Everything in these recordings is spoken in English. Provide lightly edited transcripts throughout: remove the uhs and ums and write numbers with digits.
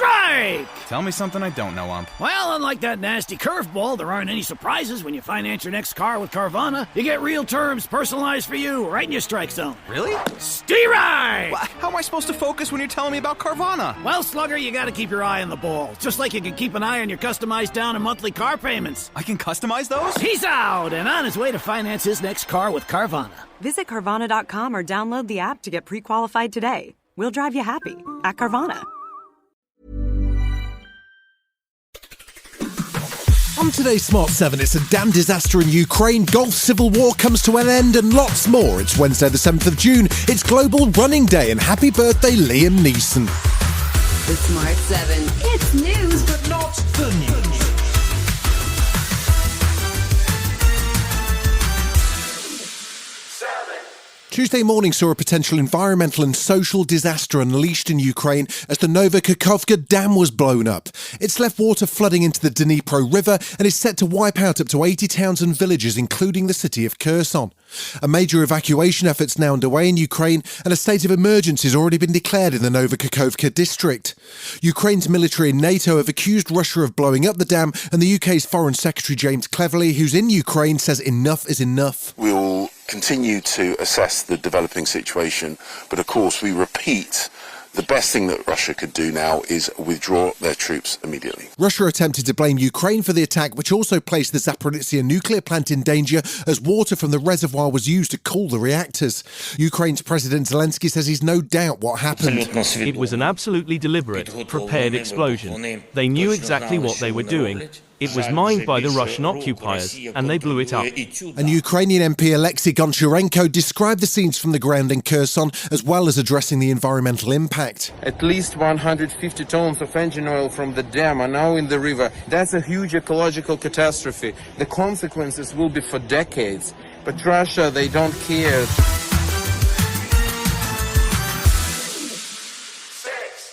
Strike! Tell me something I don't know, Ump. Well, unlike that nasty curveball, there aren't any surprises when you finance your next car with Carvana. You get real terms personalized for you right in your strike zone. Really? Steeride! How am I supposed to focus when you're telling me about Carvana? Well, Slugger, you gotta keep your eye on the ball. Just like you can keep an eye on your customized down and monthly car payments. I can customize those? He's out and on his way to finance his next car with Carvana. Visit Carvana.com or download the app to get pre-qualified today. We'll drive you happy at Carvana. On today's Smart 7, it's a damn disaster in Ukraine, Gulf civil war comes to an end, and lots more. It's Wednesday the 7th of June, it's Global Running Day, and happy birthday Liam Neeson. The Smart 7. It's news, but not the news. Tuesday morning saw a potential environmental and social disaster unleashed in Ukraine as the Kakhovka dam was blown up. It's left water flooding into the Dnipro River and is set to wipe out up to 80 towns and villages, including the city of Kherson. A major evacuation effort's now underway in Ukraine, and a state of emergency has already been declared in the Kakhovka district. Ukraine's military and NATO have accused Russia of blowing up the dam, and the UK's Foreign Secretary James Cleverly, who's in Ukraine, says enough is enough. We will continue to assess the developing situation, but of course we repeat the best thing that Russia could do now is withdraw their troops immediately. Russia attempted to blame Ukraine for the attack, which also placed the Zaporizhzhia nuclear plant in danger as water from the reservoir was used to cool the reactors. Ukraine's President Zelensky says he's no doubt what happened. It was an absolutely deliberate, prepared explosion. They knew exactly what they were doing. It was mined by the Russian occupiers, and they blew it up. And Ukrainian MP Alexei Goncharenko described the scenes from the ground in Kherson, as well as addressing the environmental impact. At least 150 tons of engine oil from the dam are now in the river. That's a huge ecological catastrophe. The consequences will be for decades. But Russia, they don't care.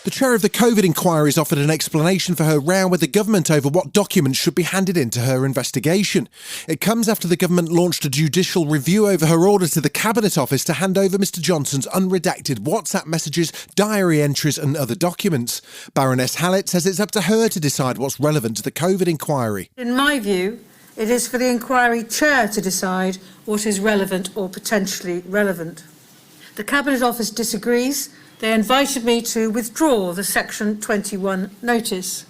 The chair of the COVID inquiries offered an explanation for her row with the government over what documents should be handed into her investigation. It comes after the government launched a judicial review over her order to the Cabinet Office to hand over Mr Johnson's unredacted WhatsApp messages, diary entries and other documents. Baroness Hallett says it's up to her to decide what's relevant to the COVID inquiry. In my view, it is for the inquiry chair to decide what is relevant or potentially relevant. The Cabinet Office disagrees. They invited me to withdraw the Section 21 notice.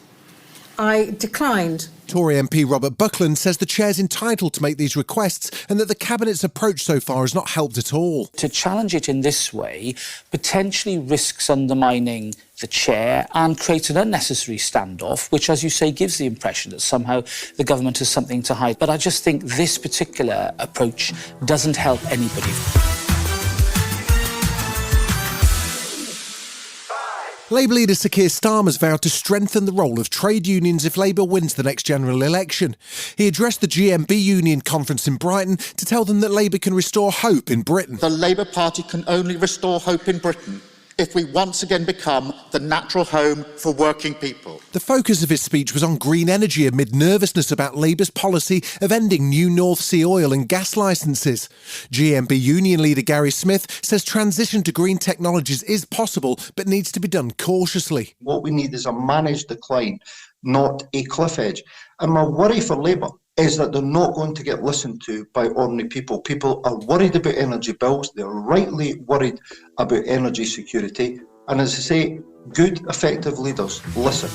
I declined. Tory MP Robert Buckland says the chair's entitled to make these requests and that the Cabinet's approach so far has not helped at all. To challenge it in this way potentially risks undermining the chair and creates an unnecessary standoff, which, as you say, gives the impression that somehow the government has something to hide. But I just think this particular approach doesn't help anybody. Labour leader Sir Keir Starmer's vowed to strengthen the role of trade unions if Labour wins the next general election. He addressed the GMB union conference in Brighton to tell them that Labour can restore hope in Britain. The Labour Party can only restore hope in Britain if we once again become the natural home for working people. The focus of his speech was on green energy amid nervousness about Labour's policy of ending new North Sea oil and gas licences. GMB union leader Gary Smith says transition to green technologies is possible but needs to be done cautiously. What we need is a managed decline, not a cliff edge. And my worry for Labour is that they're not going to get listened to by ordinary people. People are worried about energy bills. They're rightly worried about energy security. And as I say, good, effective leaders listen.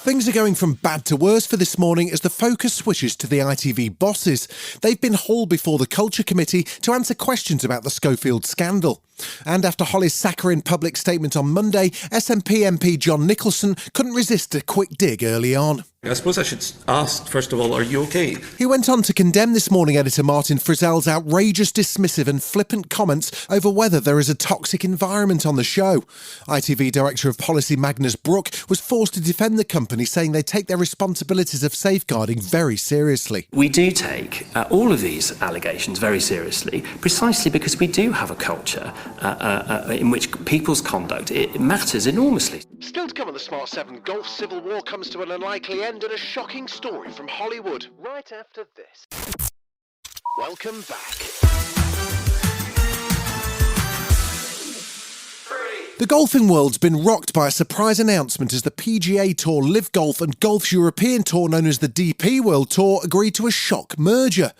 Things are going from bad to worse for this morning as the focus switches to the ITV bosses. They've been hauled before the Culture Committee to answer questions about the Schofield scandal. And after Holly's saccharine public statement on Monday, SNP MP John Nicholson couldn't resist a quick dig early on. I suppose I should ask, first of all, are you okay? He went on to condemn This Morning editor Martin Frizzell's outrageous, dismissive and flippant comments over whether there is a toxic environment on the show. ITV Director of Policy Magnus Brook was forced to defend the company, saying they take their responsibilities of safeguarding very seriously. We do take all of these allegations very seriously, precisely because we do have a culture in which people's conduct it matters enormously. Still to come on the Smart 7, Gulf civil war comes to an unlikely end and a shocking story from Hollywood right after this. Welcome back. The golfing world's been rocked by a surprise announcement as the PGA Tour, Live Golf and Golf's European Tour, known as the DP World Tour, agreed to a shock merger.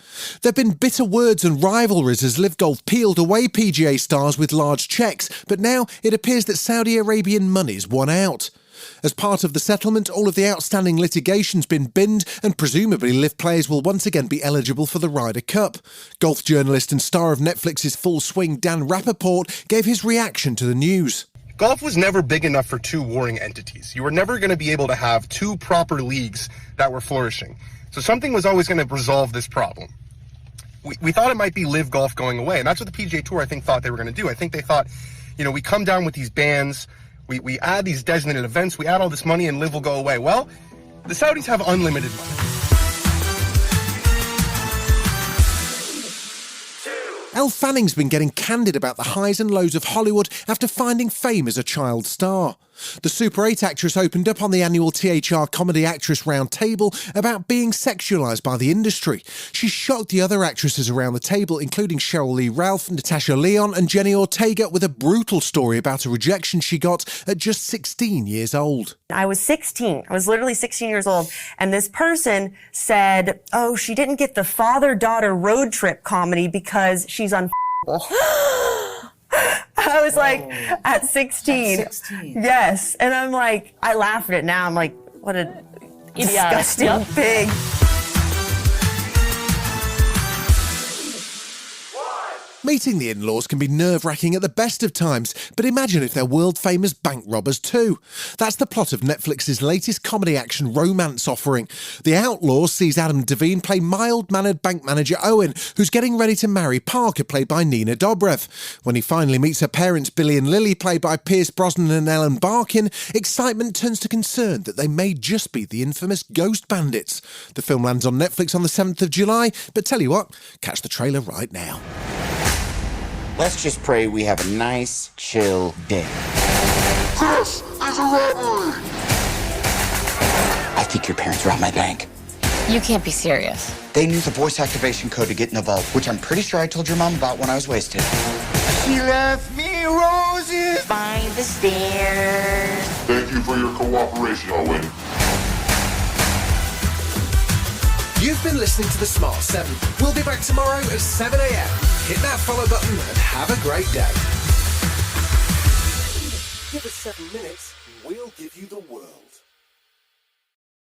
There have been bitter words and rivalries as Live Golf peeled away PGA stars with large cheques, but now it appears that Saudi Arabian money's won out. As part of the settlement, all of the outstanding litigation's been binned and presumably Live players will once again be eligible for the Ryder Cup. Golf journalist and star of Netflix's Full Swing, Dan Rappaport, gave his reaction to the news. Golf was never big enough for two warring entities. You were never going to be able to have two proper leagues that were flourishing. So something was always going to resolve this problem. We thought it might be Live Golf going away, and that's what the PGA Tour, I think, thought they were going to do. I think they thought, we come down with these bans, we add these designated events, we add all this money, and Live will go away. Well, the Saudis have unlimited money. Elle Fanning's been getting candid about the highs and lows of Hollywood after finding fame as a child star. The Super 8 actress opened up on the annual THR Comedy Actress Roundtable about being sexualised by the industry. She shocked the other actresses around the table, including Cheryl Lee Ralph, Natasha Lyonne and Jenny Ortega, with a brutal story about a rejection she got at just 16 years old. I was 16. I was literally 16 years old. And this person said, oh, she didn't get the father-daughter road trip comedy because she's unf***able. I was like, at 16. At 16. Yes. And I'm like, I laugh at it now. I'm like, what a disgusting pig. Meeting the in-laws can be nerve-wracking at the best of times, but imagine if they're world-famous bank robbers too. That's the plot of Netflix's latest comedy action romance offering. The Outlaws sees Adam Devine play mild-mannered bank manager Owen, who's getting ready to marry Parker, played by Nina Dobrev. When he finally meets her parents, Billy and Lily, played by Pierce Brosnan and Ellen Barkin, excitement turns to concern that they may just be the infamous Ghost Bandits. The film lands on Netflix on the 7th of July, but tell you what, catch the trailer right now. Let's just pray we have a nice, chill day. This is a robbery! I think your parents robbed my bank. You can't be serious. They knew the voice activation code to get in the vault, which I'm pretty sure I told your mom about when I was wasted. She left me roses Find the stairs. Thank you for your cooperation, Owen. You've been listening to The Smart 7. We'll be back tomorrow at 7 a.m. Hit that follow button and have a great day. Give us 7 minutes and we'll give you the world.